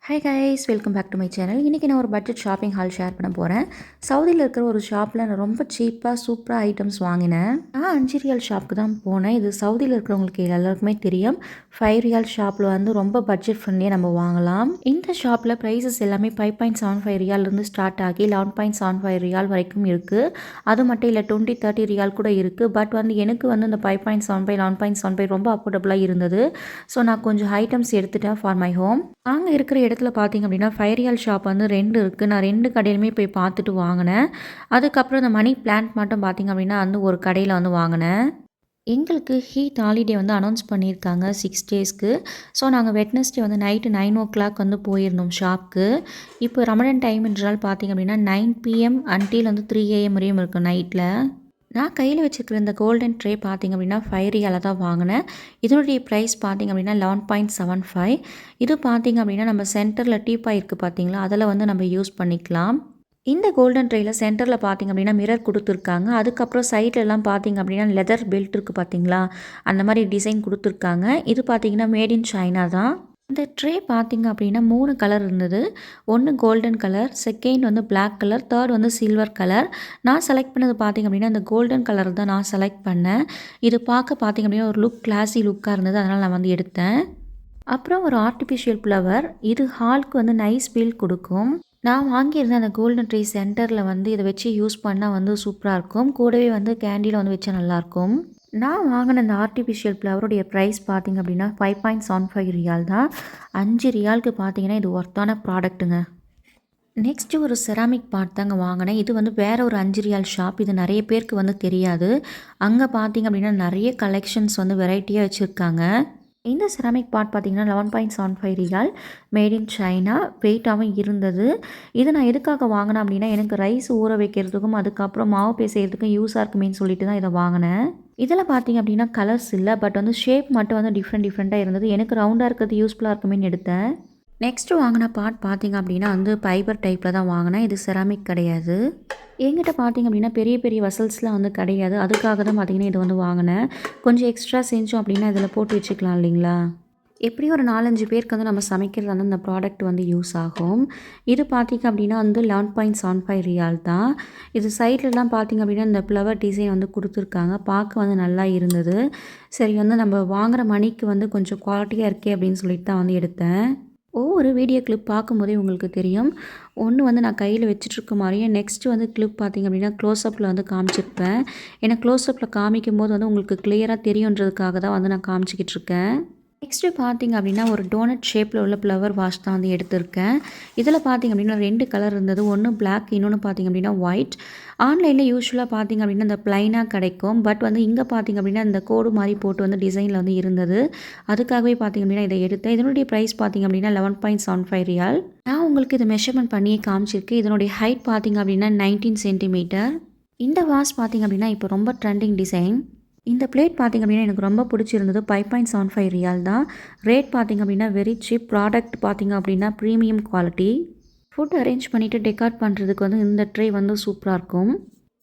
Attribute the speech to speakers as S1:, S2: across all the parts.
S1: Hi guys, welcome back to my channel. இன்றைக்கி நான் ஒரு பட்ஜெட் ஷாப்பிங் ஹால் ஷேர் பண்ண போகிறேன். சவுதியில் இருக்கிற ஒரு ஷாப்பில் நான் ரொம்ப சீப்பாக சூப்பராக ஐட்டம்ஸ் வாங்கினேன். நான் 5 ரியால் ஷாப்புக்கு தான் போனேன். இது சவுதியில் இருக்கிறவங்களுக்கு எல்லாருக்குமே தெரியும். 5 ரியால் ஷாப்பில் வந்து ரொம்ப பட்ஜெட் ஃப்ரெண்ட்லியாக நம்ம வாங்கலாம். இந்த ஷாப்பில் ப்ரைஸஸ் எல்லாமே 5.75 ரியாலிருந்து ஸ்டார்ட் ஆகி 11.75 ரியால் வரைக்கும் இருக்குது. அது மட்டும் இல்லை 20-30 ரியால் கூட இருக்குது. பட் வந்து எனக்கு வந்து இந்த 5.75 11.75 ரொம்ப அஃபோர்டபுளாக இருந்தது. ஸோ நான் கொஞ்சம் ஐட்டம்ஸ் எடுத்துட்டேன் ஃபார் மை ஹோம். அங்கே இருக்கிற இடத்துல பார்த்தீங்க அப்படின்னா 5 ரியால் ஷாப் வந்து 2 இருக்குது. நான் 2 கடையிலுமே போய் பார்த்துட்டு வாங்கினேன். அதுக்கப்புறம் இந்த மணி பிளான்ட் மட்டும் பார்த்தீங்க அப்படின்னா வந்து ஒரு கடையில் வந்து வாங்கினேன். எங்களுக்கு ஹீட் ஹாலிடே வந்து அனௌன்ஸ் பண்ணியிருக்காங்க 6 டேஸ்க்கு. ஸோ நாங்கள் வெட்னஸ்டே வந்து நைட்டு 9 வந்து போயிருந்தோம் ஷாப்க்கு. இப்போ ரமடன் டைம்ன்றால் பார்த்தீங்க அப்படின்னா 9 PM அன்டில் வந்து 3 AM வரையும் இருக்குது நைட்டில். நான் கையில் வச்சுருக்கிற இந்த கோல்டன் ட்ரே பார்த்திங்க அப்படின்னா 5 ரியாலில் தான் வாங்கினேன். இதனுடைய ப்ரைஸ் பார்த்திங்க அப்படின்னா 11.75. இது பார்த்திங்க அப்படின்னா நம்ம சென்டரில் டீப்பாய் இருக்குது பார்த்திங்களா, அதில் வந்து நம்ம யூஸ் பண்ணிக்கலாம். இந்த கோல்டன் ட்ரேயில் சென்டரில் பார்த்திங்க அப்படின்னா மிரர் கொடுத்துருக்காங்க. அதுக்கப்புறம் சைட்லலாம் பார்த்திங்க அப்படின்னா லெதர் பெல்ட் இருக்குது பார்த்திங்களா, அந்த மாதிரி டிசைன் கொடுத்துருக்காங்க. இது பார்த்திங்கன்னா மேட் இன் சைனா தான். இந்த ட்ரே பார்த்திங்க அப்படின்னா 3 கலர் இருந்தது. ஒன்று கோல்டன் கலர், செகண்ட் வந்து பிளாக் கலர், தேர்ட் வந்து சில்வர் கலர். நான் செலக்ட் பண்ணது பார்த்திங்க அப்படின்னா இந்த கோல்டன் கலர் தான் நான் செலக்ட் பண்ணேன். இது பார்க்க பார்த்திங்க அப்படின்னா ஒரு கிளாஸி லுக்காக இருந்தது, அதனால் நான் வந்து எடுத்தேன். அப்புறம் ஒரு ஆர்டிஃபிஷியல் ஃப்ளவர், இது ஹாலுக்கு வந்து நைஸ் ஃபீல் கொடுக்கும். நான் வாங்கியிருந்தேன் அந்த கோல்டன் ட்ரீ சென்டரில் வந்து இதை வச்சு யூஸ் பண்ணால் வந்து சூப்பராக இருக்கும். கூடவே வந்து கேண்டியில் வந்து வச்சா நல்லாயிருக்கும். நான் வாங்கின இந்த ஆர்டிஃபிஷியல் ஃப்ளவருடைய ப்ரைஸ் பார்த்திங்க அப்படின்னா 5.75 ரியால் தான். 5 ரியாலுக்கு பார்த்தீங்கன்னா இது ஒர்த்தான ப்ராடக்ட்டுங்க. நெக்ஸ்ட்டு ஒரு செராமிக் பாட் தாங்க வாங்கினேன். இது வந்து வேறு ஒரு 5 ரியால் ஷாப். இது நிறைய பேருக்கு வந்து தெரியாது. அங்கே பார்த்திங்க அப்படின்னா நிறைய கலெக்ஷன்ஸ் வந்து வெரைட்டியாக வச்சுருக்காங்க. இந்த செராமிக் பாட் பார்த்திங்கன்னா 11.75 ரியால், மேட் இன் சைனா. வெயிட்டாகவும் இருந்தது. இதை நான் எதுக்காக வாங்கினேன் அப்படின்னா எனக்கு ரைஸ் ஊற வைக்கிறதுக்கும் அதுக்கப்புறம் மாவு பேசுகிறதுக்கும் யூஸாக இருக்குமேன்னு சொல்லிட்டு தான் இதை வாங்கினேன். இதில் பார்த்திங்க அப்படின்னா கலர்ஸ் இல்லை, பட் வந்து ஷேப் மட்டும் வந்து டிஃப்ரெண்ட்டாக இருந்தது. எனக்கு ரவுண்டாக இருக்கிறது யூஸ்ஃபுல்லாக இருக்குமேன்னு எடுத்தேன். நெக்ஸ்ட்டு வாங்கின பாட் பார்த்திங்க அப்படின்னா வந்து ஃபைபர் டைப்பில் தான் வாங்கினேன். இது செராமிக் கிடையாது. என்கிட்ட பார்த்திங்க அப்படின்னா பெரிய பெரிய வசல்ஸ்லாம் வந்து கிடையாது. அதுக்காக தான் பார்த்திங்கன்னா இது வந்து வாங்கினேன். கொஞ்சம் எக்ஸ்ட்ரா செஞ்சோம் அப்படின்னா இதில் போட்டு வச்சுக்கலாம் இல்லைங்களா. எப்படியும் ஒரு 4-5 பேருக்கு வந்து நம்ம சமைக்கிறது வந்து இந்த ப்ராடக்ட் வந்து யூஸ் ஆகும். இது பார்த்திங்க அப்படின்னா வந்து 11.75 ரியால் தான். இது சைட்லலாம் பார்த்திங்க அப்படின்னா இந்த ஃப்ளவர் டிசைன் வந்து கொடுத்துருக்காங்க. பார்க்க வந்து நல்லா இருந்தது. சரி வந்து நம்ம வாங்குகிற மணிக்கு வந்து கொஞ்சம் குவாலிட்டியாக இருக்கே அப்படின்னு சொல்லிட்டு தான் வந்து எடுத்தேன். ஒவ்வொரு வீடியோ கிளிப் பார்க்கும்போதே உங்களுக்கு தெரியும். ஒன்று வந்து நான் கையில் வச்சுட்ருக்க மாதிரியே, நெக்ஸ்ட்டு வந்து கிளிப் பார்த்திங்க அப்படின்னா க்ளோஸ்அப்பில் வந்து காமிச்சிருப்பேன். ஏன்னா க்ளோஸ்அப்பில் காமிக்கும் போது வந்து உங்களுக்கு கிளியராக தெரியுன்றதுக்காக தான் வந்து நான் காமிச்சிக்கிட்டு இருக்கேன். நெக்ஸ்ட்டு பார்த்திங்க அப்படின்னா ஒரு டோனட் ஷேப்பில் உள்ள ஃப்ளவர் வாஷ் தான் வந்து எடுத்திருக்கேன். இதில் பார்த்திங்க அப்படின்னா 2 கலர் இருந்தது. ஒன்று பிளாக், இன்னொன்று பார்த்திங்க அப்படின்னா ஒயிட். ஆன்லைனில் யூஸ்வலாக பார்த்திங்க அப்படின்னா இந்த ப்ளைனாக கிடைக்கும். பட் வந்து இங்கே பார்த்திங்க அப்படின்னா இந்த கோடு மாதிரி போட்டு வந்து டிசைனில் வந்து இருந்தது. அதுக்காகவே பார்த்திங்க அப்படின்னா இதை எடுத்தேன். இதனுடைய ப்ரைஸ் பார்த்திங்க அப்படின்னா 11.75 ரியால். நான் உங்களுக்கு இதை மெஷர்மெண்ட் பண்ணியே காமிச்சிருக்கேன். இதனுடைய ஹைட் பார்த்திங்க அப்படின்னா 19 சென்டிமீட்டர். இந்த வாஷ் பார்த்திங்க அப்படின்னா இப்போ ரொம்ப ட்ரெண்டிங் டிசைன். இந்த பிளேட் பார்த்திங்க அப்படின்னா எனக்கு ரொம்ப பிடிச்சிருந்தது. 5.75 ரியால் தான். ரேட் பார்த்திங்க அப்படின்னா வெரி சீப். ப்ராடக்ட் பார்த்திங்க அப்படின்னா ப்ரீமியம் குவாலிட்டி. ஃபுட் அரேஞ்ச் பண்ணிவிட்டு டெக்கார்ட் பண்ணுறதுக்கு வந்து இந்த ட்ரே வந்து சூப்பராக இருக்கும்.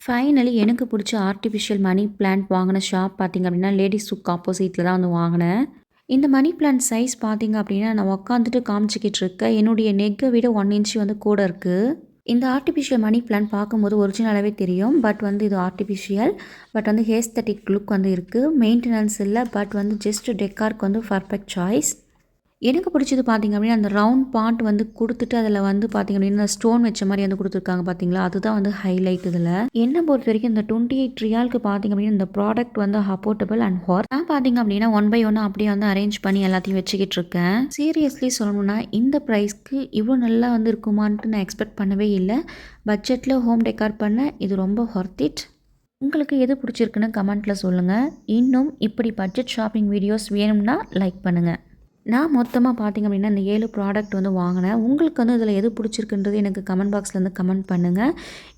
S1: ஃபைனலி எனக்கு பிடிச்ச ஆர்டிஃபிஷியல் மணி பிளான்ட் வாங்கின ஷாப் பார்த்திங்க அப்படின்னா லேடிஸ் சுக் ஆப்போசிட்டில் தான் வந்து வாங்கினேன். இந்த மணி பிளான்ட் சைஸ் பார்த்திங்க அப்படின்னா நான் உட்காந்துட்டு காமிச்சிக்கிட்டு இருக்கேன். என்னுடைய நெக்கை விட 1 இன்ச் வந்து கூட இருக்குது. இந்த ஆர்டிஃபிஷியல் மணி பிளான்ட் பார்க்கும்போது ஒரிஜினலாகவே தெரியும். பட் வந்து இது ஆர்டிஃபிஷியல். பட் வந்து ஹேஸ்தட்டிக் லுக் வந்து இருக்குது. மெயின்டெனன்ஸ் இல்லை, பட் வந்து ஜஸ்ட் டெக்கார்க்கு வந்து பர்ஃபெக்ட் சாய்ஸ். எனக்கு பிடிச்சது பார்த்திங்க அப்படின்னா அந்த ரவுண்ட் பாட் வந்து கொடுத்துட்டு அதில் வந்து பார்த்திங்க அப்படின்னா ஸ்டோன் வச்ச மாதிரி வந்து கொடுத்துருக்காங்க பார்த்திங்களா, அதுதான் வந்து ஹைலைட். இதில் என்னை பொறுத்த வரைக்கும் இந்த 28 ரியாலுக்கு பார்த்திங்க அப்படின்னா இந்த ப்ராடக்ட் வந்து அஃபோர்டபுள் அண்ட் ஹார். நான் பார்த்திங்க அப்படின்னா 1 by 1 அப்படியே வந்து அரேஞ்ச் பண்ணி எல்லாத்தையும் வச்சுக்கிட்டு இருக்கேன். சீரியஸ்லி சொல்லணும்னா இந்த ப்ரைஸ்க்கு இவ்வளோ நல்லா வந்து இருக்குமான்ட்டு நான் எக்ஸ்பெக்ட் பண்ணவே இல்லை. பட்ஜெட்டில் ஹோம் டெக்கார் பண்ண இது ரொம்ப ஒர்த் இட். உங்களுக்கு எது பிடிச்சிருக்குன்னு கமெண்ட்டில் சொல்லுங்கள். இன்னும் இப்படி பட்ஜெட் ஷாப்பிங் வீடியோஸ் வேணும்னா லைக் பண்ணுங்கள். நான் மொத்தமாக பார்த்திங்க அப்படின்னா இந்த 7 ப்ராடக்ட் வந்து வாங்கினேன். உங்களுக்கு வந்து இதில் எது பிடிச்சிருக்குன்றது எனக்கு கமெண்ட் பாக்ஸில் வந்து கமெண்ட் பண்ணுங்கள்.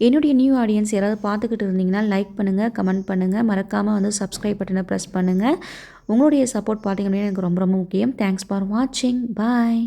S1: என்னுடைய நியூ ஆடியன்ஸ் யாராவது பார்த்துக்கிட்டு இருந்தீங்கன்னா லைக் பண்ணுங்கள், கமெண்ட் பண்ணுங்கள். மறக்காமல் வந்து சப்ஸ்கிரைப் பட்டனை ப்ரெஸ் பண்ணுங்கள். உங்களுடைய சப்போர்ட் பார்த்திங்க அப்படின்னா எனக்கு ரொம்ப ரொம்ப முக்கியம். தேங்க்ஸ் ஃபார் வாட்சிங். பாய்.